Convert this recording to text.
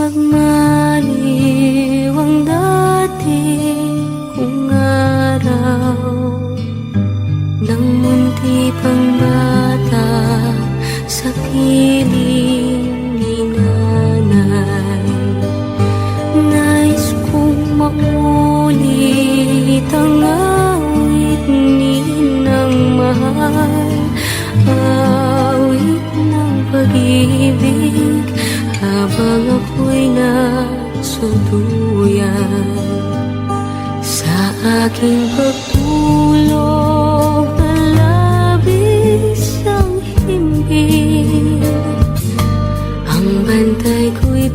Pagmaliw ang dati kong araw, nang munti pang bata sa piling ni nanay. Nais kong maulit ang awit ni ng mahal, awit ng pag-ibig, habang ako'y nasuluyan sa aking pagtulog na labis ang himbing. Ang bantay ko'y